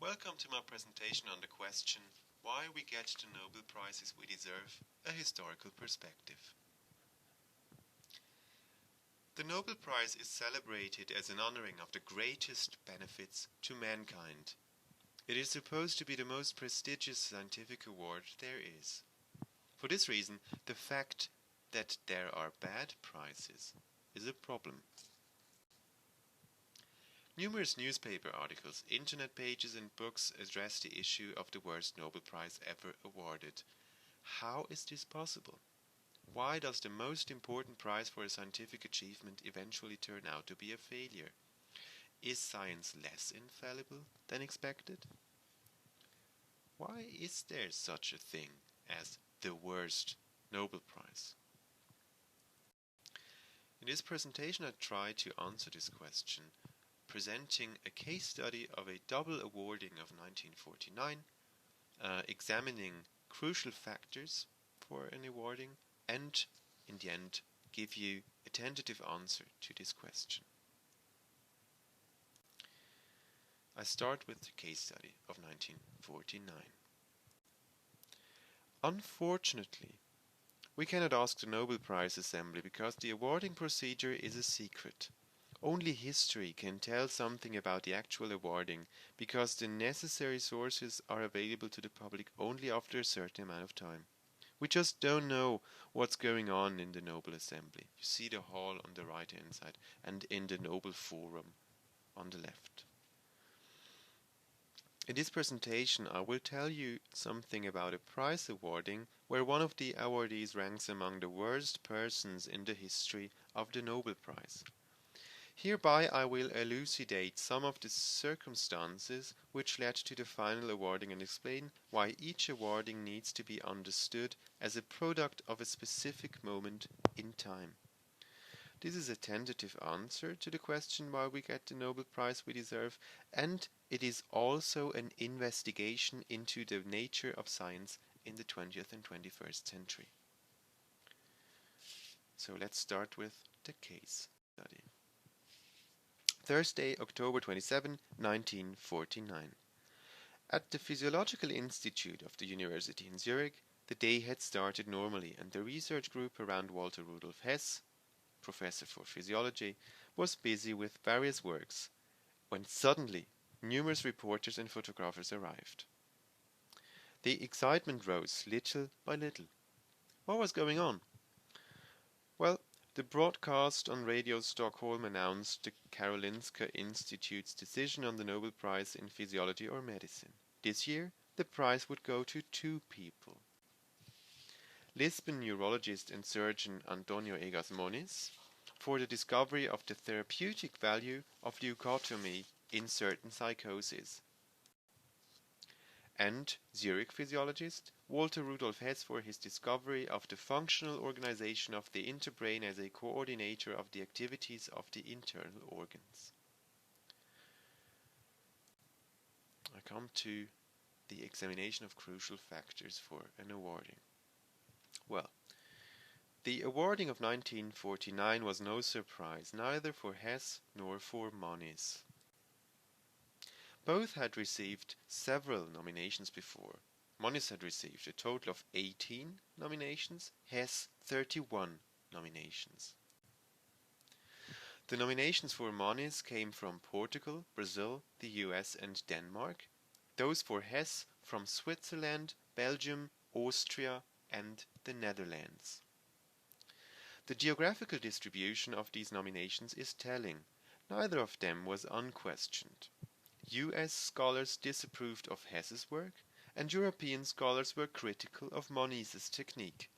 Welcome to my presentation on the question why we get the Nobel Prizes we deserve, a historical perspective. The Nobel Prize is celebrated as an honoring of the greatest benefits to mankind. It is supposed to be the most prestigious scientific award there is. For this reason, the fact that there are bad prizes is a problem. Numerous newspaper articles, internet pages and books address the issue of the worst Nobel Prize ever awarded. How is this possible? Why does the most important prize for a scientific achievement eventually turn out to be a failure? Is science less infallible than expected? Why is there such a thing as the worst Nobel Prize? In this presentation I try to answer this question, presenting a case study of a double awarding of 1949, examining crucial factors for an awarding, and in the end give you a tentative answer to this question. I start with the case study of 1949. Unfortunately, we cannot ask the Nobel Prize Assembly because the awarding procedure is a secret. Only history can tell something about the actual awarding because the necessary sources are available to the public only after a certain amount of time. We just don't know what's going on in the Nobel Assembly. You see the hall on the right hand side and in the Nobel Forum on the left. In this presentation I will tell you something about a prize awarding where one of the awardees ranks among the worst persons in the history of the Nobel Prize. Hereby I will elucidate some of the circumstances which led to the final awarding and explain why each awarding needs to be understood as a product of a specific moment in time. This is a tentative answer to the question why we get the Nobel Prize we deserve, and it is also an investigation into the nature of science in the 20th and 21st century. So let's start with the case study. Thursday, October 27, 1949. At the Physiological Institute of the University in Zurich, the day had started normally and the research group around Walter Rudolf Hess, professor for physiology, was busy with various works, when suddenly numerous reporters and photographers arrived. The excitement rose little by little. What was going on? Well, the broadcast on Radio Stockholm announced the Karolinska Institute's decision on the Nobel Prize in Physiology or Medicine. This year, the prize would go to two people. Lisbon neurologist and surgeon Antonio Egas Moniz for the discovery of the therapeutic value of leucotomy in certain psychoses, and Zurich physiologist Walter Rudolf Hess for his discovery of the functional organization of the interbrain as a coordinator of the activities of the internal organs. I come to the examination of crucial factors for an awarding. Well, the awarding of 1949 was no surprise, neither for Hess nor for Moniz. Both had received several nominations before. Moniz had received a total of 18 nominations, Hess 31 nominations. The nominations for Moniz came from Portugal, Brazil, the US and Denmark. Those for Hess from Switzerland, Belgium, Austria and the Netherlands. The geographical distribution of these nominations is telling. Neither of them was unquestioned. US scholars disapproved of Hess's work, and European scholars were critical of Moniz's technique.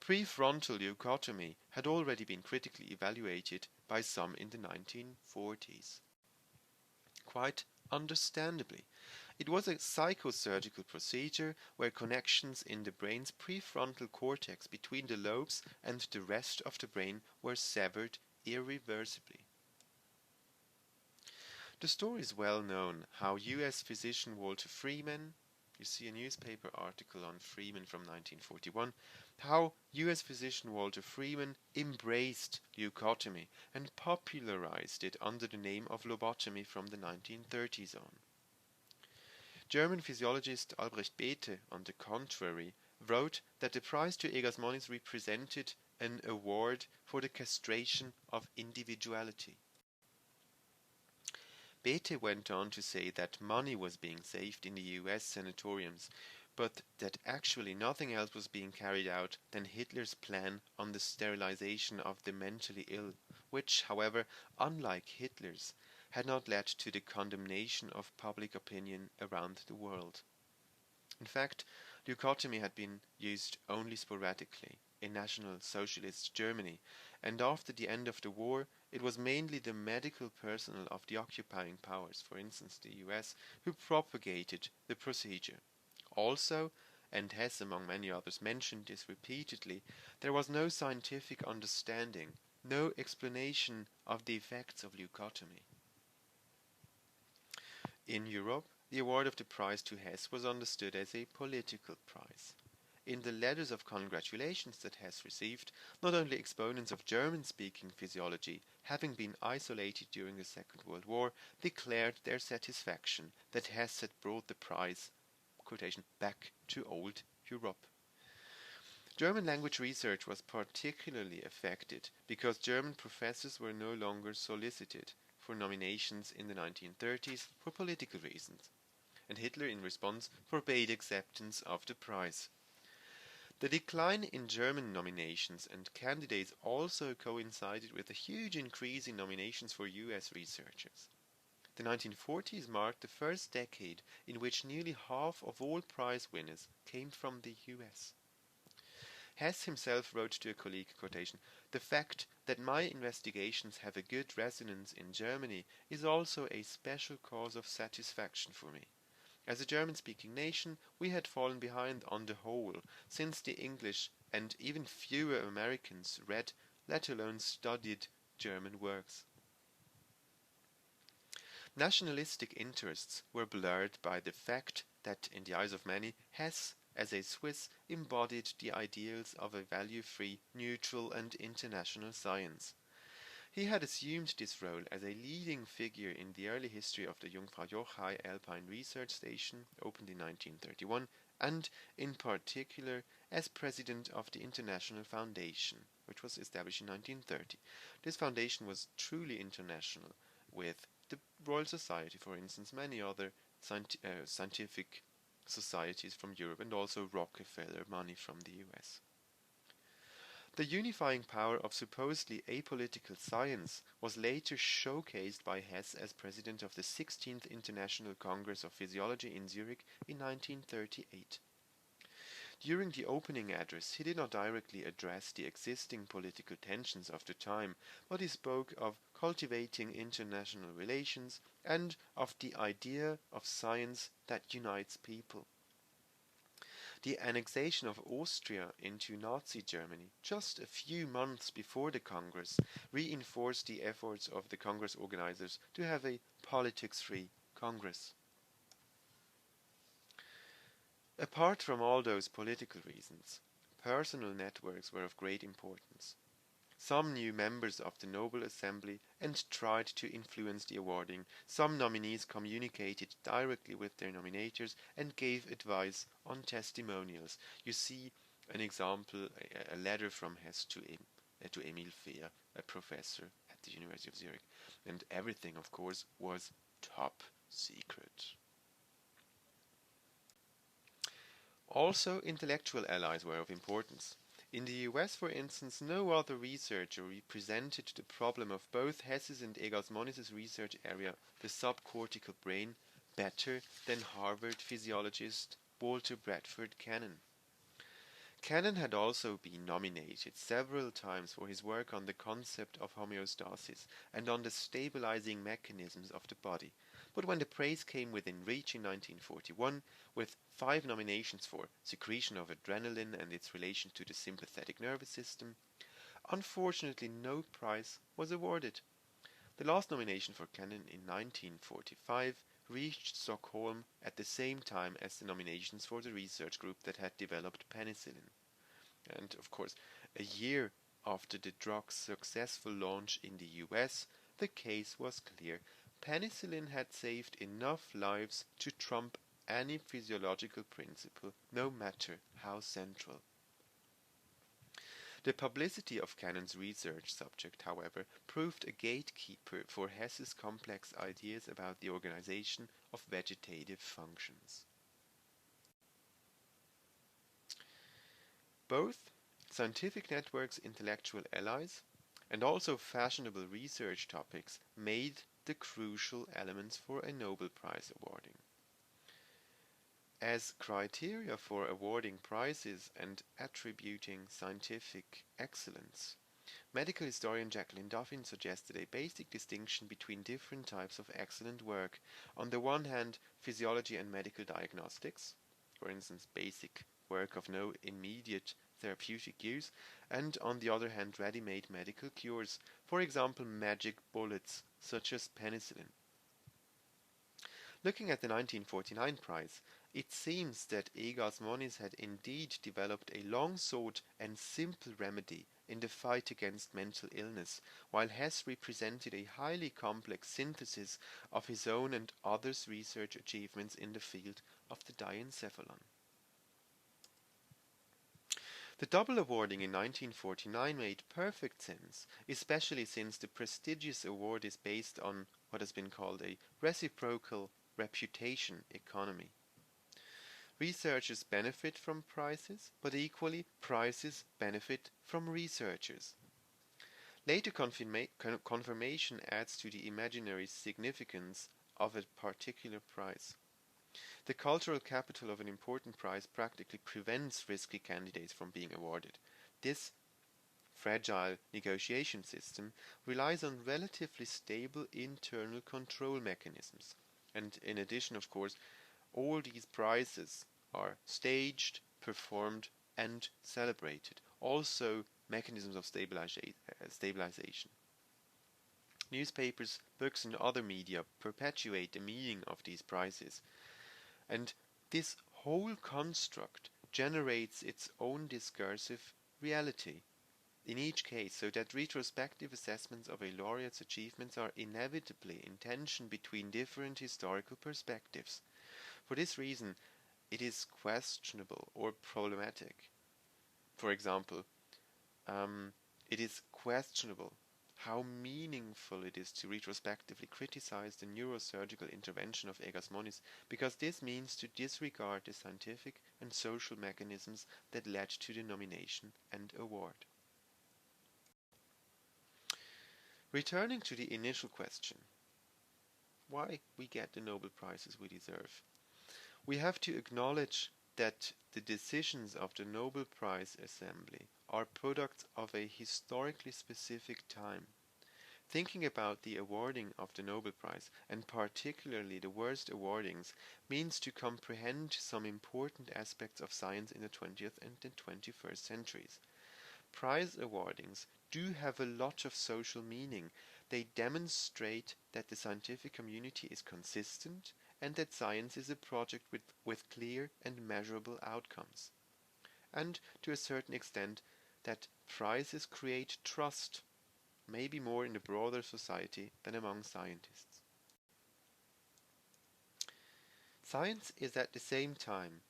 Prefrontal leucotomy had already been critically evaluated by some in the 1940s. Quite understandably, it was a psychosurgical procedure where connections in the brain's prefrontal cortex between the lobes and the rest of the brain were severed irreversibly. The story is well known how US physician Walter Freeman, you see a newspaper article on Freeman from 1941, how US physician Walter Freeman embraced leucotomy and popularized it under the name of lobotomy from the 1930s on. German physiologist Albrecht Bethe, on the contrary, wrote that the prize to Egas Moniz represented an award for the castration of individuality. Bethe went on to say that money was being saved in the US sanatoriums, but that actually nothing else was being carried out than Hitler's plan on the sterilization of the mentally ill, which, however, unlike Hitler's, had not led to the condemnation of public opinion around the world. In fact, leucotomy had been used only sporadically in National Socialist Germany, and after the end of the war it was mainly the medical personnel of the occupying powers, for instance the US, who propagated the procedure. Also, and Hess among many others mentioned this repeatedly, there was no scientific understanding, no explanation of the effects of leucotomy. In Europe, the award of the prize to Hess was understood as a political prize. In the letters of congratulations that Hess received, not only exponents of German-speaking physiology, having been isolated during the Second World War, declared their satisfaction that Hess had brought the prize quotation, back to old Europe. German language research was particularly affected because German professors were no longer solicited for nominations in the 1930s for political reasons, and Hitler in response forbade acceptance of the prize. The decline in German nominations and candidates also coincided with a huge increase in nominations for US researchers. The 1940s marked the first decade in which nearly half of all prize winners came from the US. Hess himself wrote to a colleague, quotation, "The fact that my investigations have a good resonance in Germany is also a special cause of satisfaction for me. As a German-speaking nation, we had fallen behind on the whole, since the English and even fewer Americans read, let alone studied, German works." Nationalistic interests were blurred by the fact that, in the eyes of many, Hess, as a Swiss, embodied the ideals of a value-free, neutral and international science. He had assumed this role as a leading figure in the early history of the Jungfrau Joch High Alpine Research Station, opened in 1931, and, in particular, as president of the International Foundation, which was established in 1930. This foundation was truly international, with the Royal Society, for instance, many other scientific societies from Europe, and also Rockefeller money from the US. The unifying power of supposedly apolitical science was later showcased by Hess as president of the 16th International Congress of Physiology in Zurich in 1938. During the opening address, he did not directly address the existing political tensions of the time, but he spoke of cultivating international relations and of the idea of science that unites people. The annexation of Austria into Nazi Germany, just a few months before the Congress, reinforced the efforts of the Congress organizers to have a politics-free Congress. Apart from all those political reasons, personal networks were of great importance. Some knew members of the Nobel Assembly and tried to influence the awarding. Some nominees communicated directly with their nominators and gave advice on testimonials. You see an example, a letter from Hess to Emil Fehr, a professor at the University of Zurich. And everything, of course, was top secret. Also, intellectual allies were of importance. In the US, for instance, no other researcher represented the problem of both Hess's and Egas Moniz's research area, the subcortical brain, better than Harvard physiologist Walter Bradford Cannon. Cannon had also been nominated several times for his work on the concept of homeostasis and on the stabilizing mechanisms of the body. But when the praise came within reach in 1941, with 5 nominations for secretion of adrenaline and its relation to the sympathetic nervous system, unfortunately no prize was awarded. The last nomination for Cannon in 1945 reached Stockholm at the same time as the nominations for the research group that had developed penicillin. And, of course, a year after the drug's successful launch in the US, the case was clear. Penicillin had saved enough lives to trump any physiological principle, no matter how central. The publicity of Cannon's research subject, however, proved a gatekeeper for Hess's complex ideas about the organization of vegetative functions. Both scientific networks' intellectual allies and also fashionable research topics made the crucial elements for a Nobel Prize awarding. As criteria for awarding prizes and attributing scientific excellence, medical historian Jacqueline Duffin suggested a basic distinction between different types of excellent work. On the one hand, physiology and medical diagnostics, for instance, basic work of no immediate therapeutic use, and on the other hand, ready-made medical cures, for example, magic bullets such as penicillin. Looking at the 1949 prize, it seems that Egas Moniz had indeed developed a long-sought and simple remedy in the fight against mental illness, while Hess represented a highly complex synthesis of his own and others' research achievements in the field of the diencephalon. The double awarding in 1949 made perfect sense, especially since the prestigious award is based on what has been called a reciprocal reputation economy. Researchers benefit from prizes, but equally prizes benefit from researchers. Later confirmation adds to the imaginary significance of a particular prize. The cultural capital of an important prize practically prevents risky candidates from being awarded. This fragile negotiation system relies on relatively stable internal control mechanisms. And in addition, of course, all these prizes are staged, performed, and celebrated. Also, mechanisms of stabilization. Newspapers, books, and other media perpetuate the meaning of these prizes. And this whole construct generates its own discursive reality in each case, so that retrospective assessments of a laureate's achievements are inevitably in tension between different historical perspectives. For this reason, it is questionable or problematic. For example, it is questionable how meaningful it is to retrospectively criticize the neurosurgical intervention of Egas Moniz, because this means to disregard the scientific and social mechanisms that led to the nomination and award. Returning to the initial question, why we get the Nobel Prizes we deserve, we have to acknowledge that the decisions of the Nobel Prize Assembly are products of a historically specific time. Thinking about the awarding of the Nobel Prize, and particularly the worst awardings, means to comprehend some important aspects of science in the 20th and the 21st centuries. Prize awardings do have a lot of social meaning. They demonstrate that the scientific community is consistent and that science is a project with clear and measurable outcomes. And to a certain extent, that prizes create trust, maybe more in the broader society than among scientists. Science is at the same time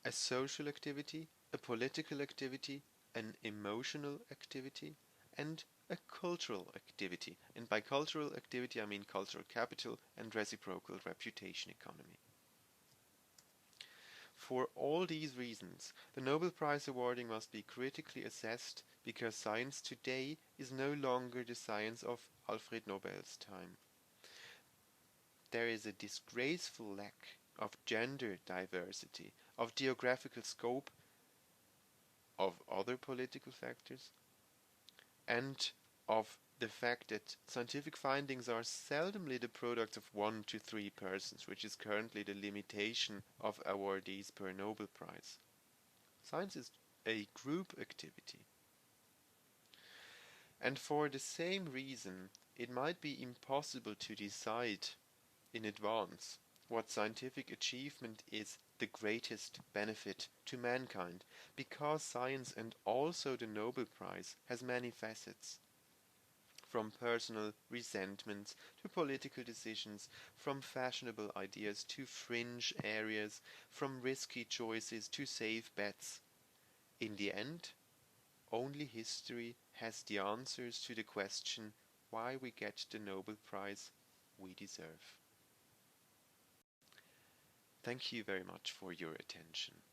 a social activity, a political activity, an emotional activity, and a cultural activity. And by cultural activity I mean cultural capital and reciprocal reputation economy. For all these reasons, the Nobel Prize awarding must be critically assessed, because science today is no longer the science of Alfred Nobel's time. There is a disgraceful lack of gender diversity, of geographical scope, of other political factors, and of the fact that scientific findings are seldomly the product of 1 to 3 persons, which is currently the limitation of awardees per Nobel Prize. Science is a group activity. And for the same reason, it might be impossible to decide in advance what scientific achievement is the greatest benefit to mankind, because science and also the Nobel Prize has many facets. From personal resentments to political decisions, from fashionable ideas to fringe areas, from risky choices to safe bets. In the end, only history has the answers to the question why we get the Nobel Prize we deserve. Thank you very much for your attention.